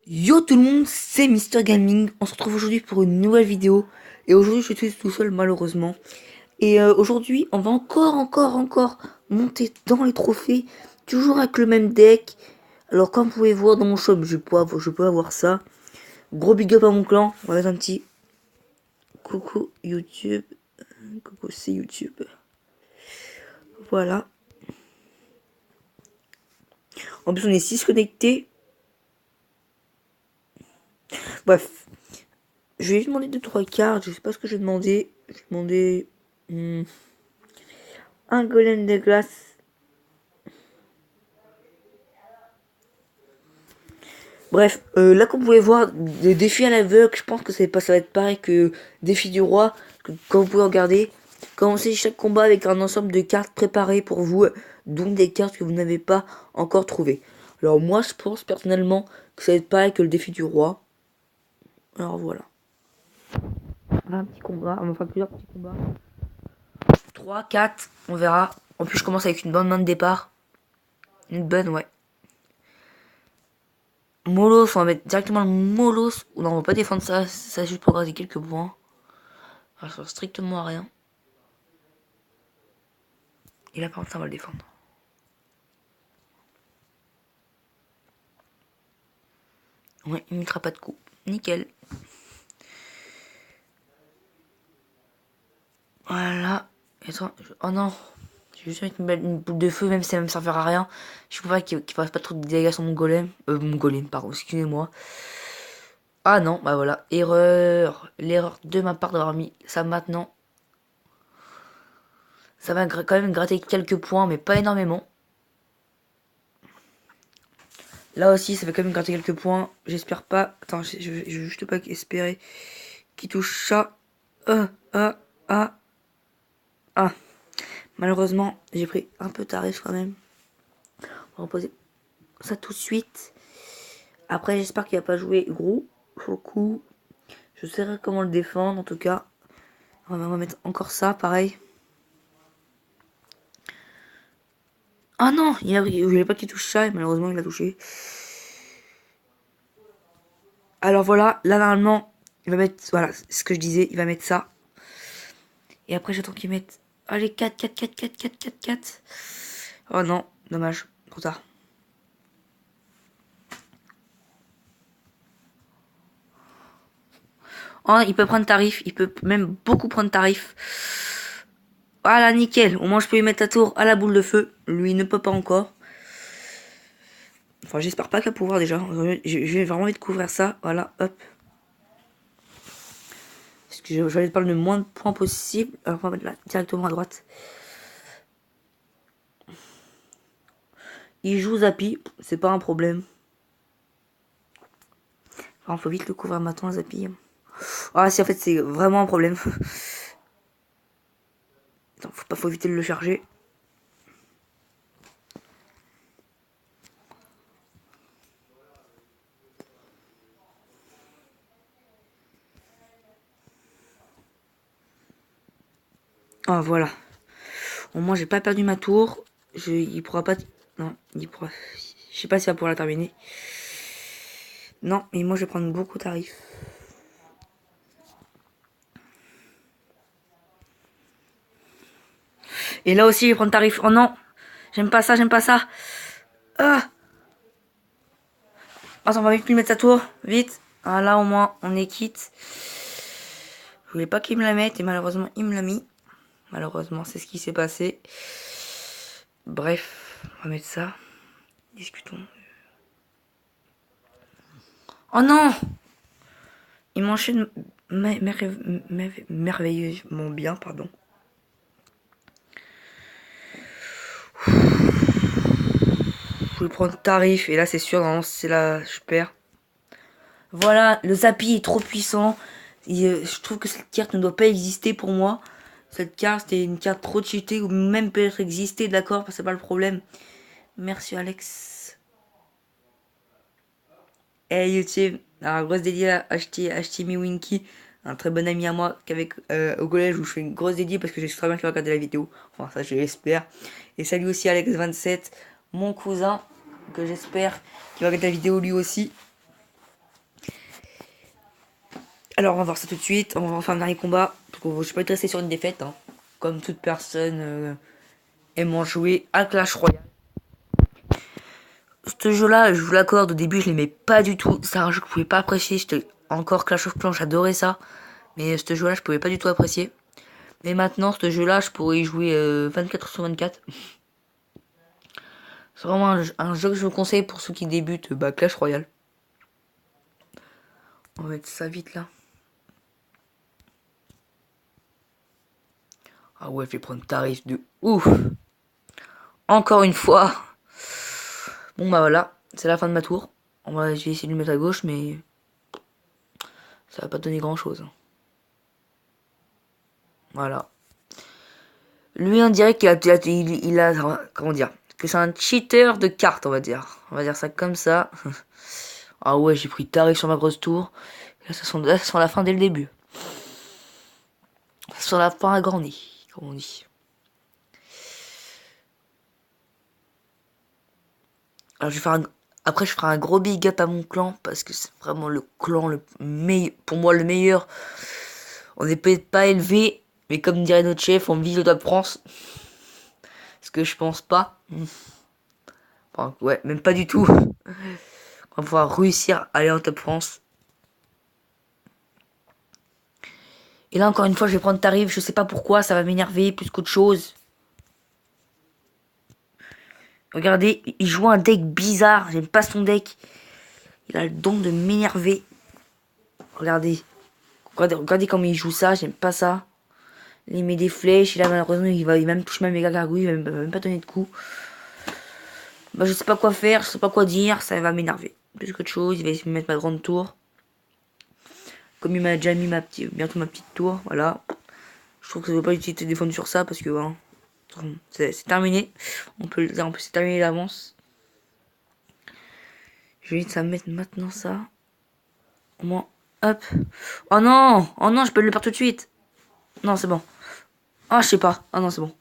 Yo tout le monde, c'est Mister Gaming. On se retrouve aujourd'hui pour une nouvelle vidéo. Et aujourd'hui, je suis tout seul malheureusement. Et aujourd'hui, on va encore monter dans les trophées. Toujours avec le même deck. Alors comme vous pouvez voir dans mon shop, je peux avoir ça. Gros big up à mon clan. On va mettre un petit coucou YouTube. Coucou c'est YouTube. Voilà. En plus on est 6 connectés. Bref. Je vais lui demander 2-3 cartes. Je sais pas ce que je vais demander. Je vais demander... un golem de glace. Bref, là comme vous pouvez voir, des défis à l'aveugle, je pense que ça va être pareil que défi du roi, quand vous pouvez regarder. Commencez chaque combat avec un ensemble de cartes préparées pour vous, dont des cartes que vous n'avez pas encore trouvées. Alors moi je pense personnellement que ça va être pareil que le défi du roi. Alors voilà. Un petit combat, on va faire plusieurs petits combats. 3, 4, on verra. En plus je commence avec une bonne main de départ. Une bonne, ouais. Molos, on va mettre directement le Molos. Non, on va pas défendre ça, ça juste pour garder quelques points. Ça sert strictement à rien. Et là, par contre, ça va le défendre. Ouais, il ne mettra pas de coup. Nickel. Voilà. Oh non. Je vais juste mettre une boule de feu, même si ça ne me servira à rien. Je peux pas qu'il fasse pas trop de dégâts sur mon golem. Mon golem, pardon, excusez-moi. Ah non, bah voilà. Erreur. L'erreur de ma part d'avoir mis ça maintenant. Ça va quand même gratter quelques points, mais pas énormément. Là aussi, ça fait quand même gratter quelques points. J'espère pas. Attends, je veux juste pas espérer qu'il touche ça. Ah, ah, ah. Malheureusement, j'ai pris un peu tarif quand même. On va reposer ça tout de suite. Après, j'espère qu'il va pas jouer gros. Pour le coup, je sais comment le défendre en tout cas. On va mettre encore ça, pareil. Ah non, je voulais pas qu'il touche ça et malheureusement il a touché. Alors voilà, là normalement, il va mettre, voilà, c'est ce que je disais, il va mettre ça. Et après j'attends qu'il mette, allez, 4, 4, 4, 4, 4, 4, 4. Oh non, dommage, trop tard. Oh, il peut prendre tarif, il peut même beaucoup prendre tarif. Voilà, nickel, au moins je peux lui mettre la tour à la boule de feu. Lui il ne peut pas encore. Enfin, j'espère pas qu'à pouvoir déjà. J'ai vraiment envie de couvrir ça. Voilà, hop. Parce que je vais prendre le moins de points possible. Alors, on va mettre là directement à droite. Il joue Zappy, c'est pas un problème. Enfin, faut vite le couvrir maintenant, Zappy. Ah, si, en fait, c'est vraiment un problème. Attends, faut éviter de le charger. Ah, voilà. Au moins, j'ai pas perdu ma tour. Il pourra pas. Non, il pourra. Je sais pas s'il va pouvoir la terminer. Non, mais moi, je vais prendre beaucoup de tarifs. Et là aussi, je vais prendre tarif. Oh non, j'aime pas ça, j'aime pas ça. Ah, attends, on va vite lui mettre sa tour, vite. Ah, là, au moins, on est quitte. Je voulais pas qu'il me la mette et malheureusement, il me l'a mis. Malheureusement, c'est ce qui s'est passé. Bref, on va mettre ça. Discutons. Oh non! Il m'enchaîne merveilleusement bien, pardon. Je vais prendre tarif et là, c'est sûr, non, c'est là, je perds. Voilà, le Zappy est trop puissant. Et, je trouve que cette carte ne doit pas exister pour moi. Cette carte, c'est une carte trop cheatée ou même peut-être exister, d'accord, c'est pas le problème. Merci Alex. Hey YouTube, alors grosse dédié à Hachimi Winky, un très bon ami à moi qu'avec au collège où je fais une grosse dédié parce que j'ai très bien qu'il va regarder la vidéo. Enfin ça je l'espère. Et salut aussi Alex27, mon cousin, que j'espère qu'il va regarder la vidéo lui aussi. Alors on va voir ça tout de suite, on va faire un dernier combat. Je peux être resté sur une défaite, hein. Comme toute personne aimant jouer à Clash Royale. Ce jeu-là, je vous l'accorde, au début je l'aimais pas du tout. C'est un jeu que je pouvais pas apprécier. J'étais encore Clash of Clans, j'adorais ça. Mais ce jeu-là, je pouvais pas du tout apprécier. Mais maintenant, ce jeu-là, je pourrais y jouer 24 sur 24. C'est vraiment un jeu que je vous conseille pour ceux qui débutent Clash Royale. On va mettre ça vite là. Ah ouais, je vais prendre tarif de ouf. Encore une fois. Bon bah voilà, c'est la fin de ma tour. Je vais essayer de le mettre à gauche, mais ça va pas donner grand chose. Voilà. Lui, on dirait qu'il a, comment dire, que c'est un cheater de cartes, on va dire. On va dire ça comme ça. Ah ouais, j'ai pris tarif sur ma grosse tour. Là, ça sent la fin dès le début. Ça sent la fin à grand nez, comme on dit. Alors après je ferai un gros big up à mon clan parce que c'est vraiment le clan le meilleur, pour moi le meilleur. On n'est peut-être pas élevé, mais comme dirait notre chef, on vise le top France. Ce que je pense pas. Enfin, ouais, même pas du tout. On va pouvoir réussir à aller en top France. Et là encore une fois je vais prendre tarif, je sais pas pourquoi, ça va m'énerver plus qu'autre chose. Regardez, il joue un deck bizarre, j'aime pas son deck. Il a le don de m'énerver. Regardez. Regardez comment il joue ça, j'aime pas ça. Il met des flèches, et là malheureusement il va même toucher ma méga gargouille, il va même pas donner de coup. Bah je sais pas quoi faire, je sais pas quoi dire, ça va m'énerver. Plus qu'autre chose, il va essayer de me mettre ma grande tour. Comme il m'a déjà mis bientôt ma petite tour, voilà. Je trouve que ça ne vaut pas utiliser de défendre sur ça parce que hein, c'est terminé. On peut le dire, c'est terminé d'avance. Je vais vite ça mettre maintenant ça. Au moins, hop. Oh non! Oh non, je peux le perdre tout de suite. Non, c'est bon. Ah, je sais pas. Ah non, c'est bon.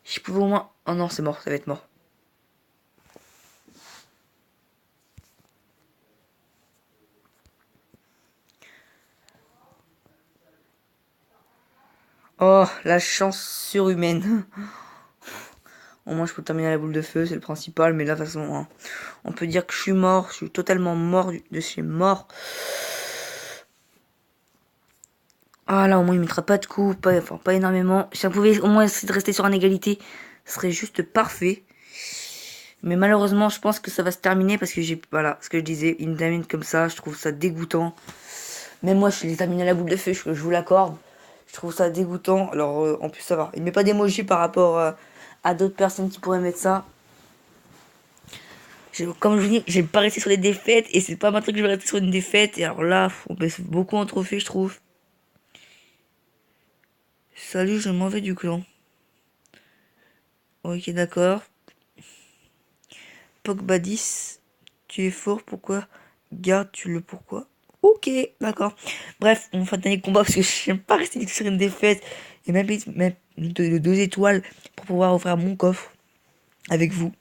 Je pouvais au moins... Oh non, c'est mort, ça va être mort. Oh, la chance surhumaine. Au moins, je peux terminer à la boule de feu, c'est le principal. Mais là, de toute façon, hein, on peut dire que je suis mort. Je suis totalement mort de chez mort. Ah là, au moins, il mettra pas de coups. Enfin, pas énormément. Si on pouvait au moins essayer de rester sur une égalité, ce serait juste parfait. Mais malheureusement, je pense que ça va se terminer parce que voilà, ce que je disais, une termine comme ça, je trouve ça dégoûtant. Même moi, je l'ai terminé à la boule de feu, je vous l'accorde. Je trouve ça dégoûtant. Alors, en plus, ça va. Il met pas d'emoji par rapport à d'autres personnes qui pourraient mettre ça. Comme je vous dis, j'ai pas resté sur des défaites et c'est pas maintenant que je vais rester sur une défaite. Et alors là, on baisse beaucoup en trophée, je trouve. Salut, je m'en vais du clan. Ok, d'accord. Pogba 10, tu es fort, pourquoi? Garde, tu le pourquoi? Ok, d'accord. Bref, on fait un dernier combat parce que j'aime pas rester sur une défaite. Et même de 2 étoiles pour pouvoir offrir mon coffre avec vous.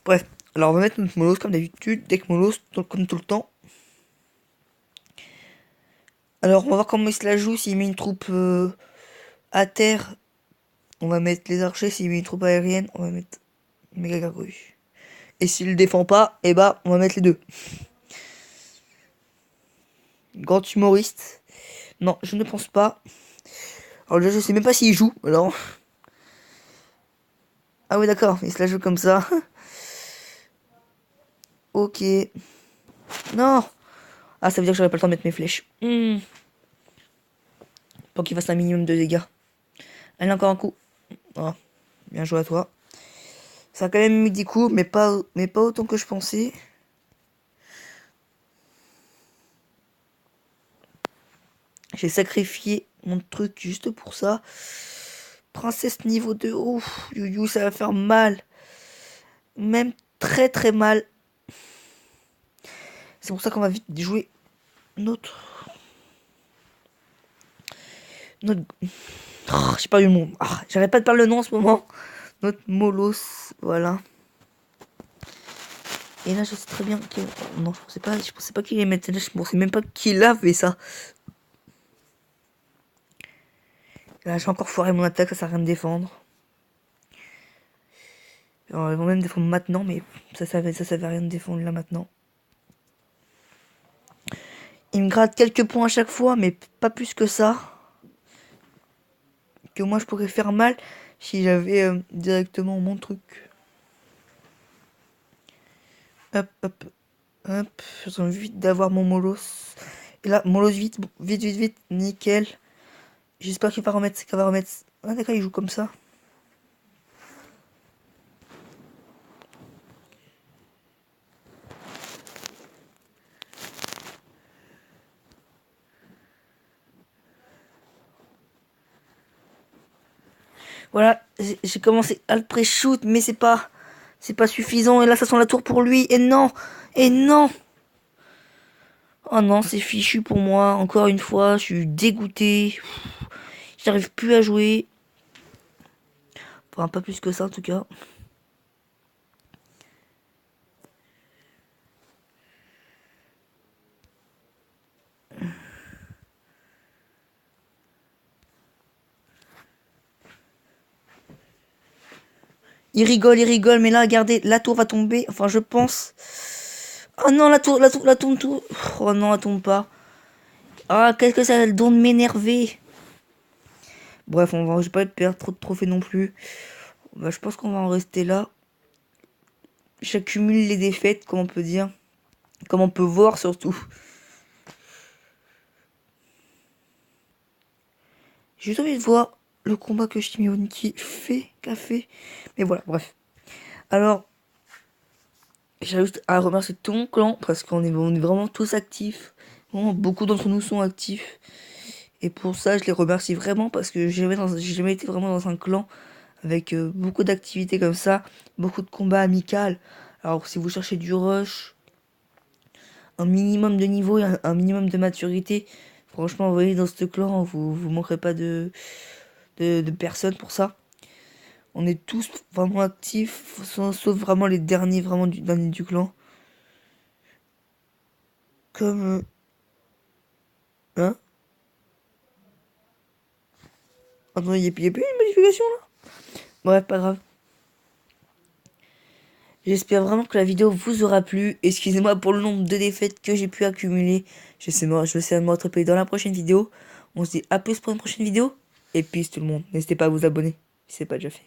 Bref, alors on va mettre notre Molos comme d'habitude, deck Molos comme tout le temps. Alors on va voir comment il se la joue, s'il met une troupe à terre, on va mettre les archers, s'il met une troupe aérienne, on va mettre méga gargouille. Et s'il le défend pas, eh bah on va mettre les deux. Grand humoriste. Non, je ne pense pas. Alors déjà je sais même pas s'il joue, alors. Ah oui d'accord, il se la joue comme ça. Ok. Non. Ah ça veut dire que j'aurais pas le temps de mettre mes flèches. Pour qu'il fasse un minimum de dégâts. Allez encore un coup. Oh, bien joué à toi. Ça a quand même mis des coups, mais pas autant que je pensais. J'ai sacrifié mon truc juste pour ça. Princesse niveau 2. Ouf, you, ça va faire mal. Même très très mal. C'est pour ça qu'on va vite jouer notre... j'ai pas eu le nom. Ah, j'arrête pas de parler le nom en ce moment. Notre Molos, voilà. Et là, je sais très bien qu'il... Non, je pensais pas qu'il les mettait là. Je pensais même pas qu'il avait ça. Là, j'ai encore foiré mon attaque, ça sert à rien de défendre. Alors, ils vont même défendre maintenant, mais ça savait rien de défendre là maintenant. Il me gratte quelques points à chaque fois, mais pas plus que ça. Que moi, je pourrais faire mal si j'avais directement mon truc. Hop, hop, hop. J'attends vite d'avoir mon Molos. Et là, Molos vite, vite, vite, vite. Nickel. J'espère qu'il va remettre. Ah, d'accord, il joue comme ça. Voilà, j'ai commencé à le pré-shoot, mais c'est pas suffisant. Et là, ça sent la tour pour lui. Et non. Oh non, c'est fichu pour moi. Encore une fois, je suis dégoûté. J'arrive plus à jouer. Enfin, pas plus que ça en tout cas. Il rigole, mais là, regardez, la tour va tomber. Enfin, je pense. Oh non, la tour tout. Oh non, elle tombe pas. Ah, qu'est-ce que ça a le don de m'énerver. Bref, je vais pas perdre trop de trophées non plus. Bah, je pense qu'on va en rester là. J'accumule les défaites, comme on peut dire. Comme on peut voir surtout. J'ai juste envie de voir le combat que Shimioniki qu'a fait. Mais voilà, bref. Alors, j'ai juste à remercier tout mon clan parce on est vraiment tous actifs. Vraiment, beaucoup d'entre nous sont actifs. Et pour ça, je les remercie vraiment parce que j'ai jamais été vraiment dans un clan avec beaucoup d'activités comme ça, beaucoup de combats amicaux. Alors, si vous cherchez du rush, un minimum de niveau et un minimum de maturité, franchement, vous voyez, dans ce clan, vous manquerez pas de personnes pour ça. On est tous vraiment actifs, sauf vraiment les derniers vraiment du clan. Comme... hein. Attends, il y a plus une modification là. Bref, pas grave. J'espère vraiment que la vidéo vous aura plu. Excusez-moi pour le nombre de défaites que j'ai pu accumuler. Je vais essayer de me rattraper dans la prochaine vidéo. On se dit à plus pour une prochaine vidéo. Et peace tout le monde. N'hésitez pas à vous abonner si ce n'est pas déjà fait.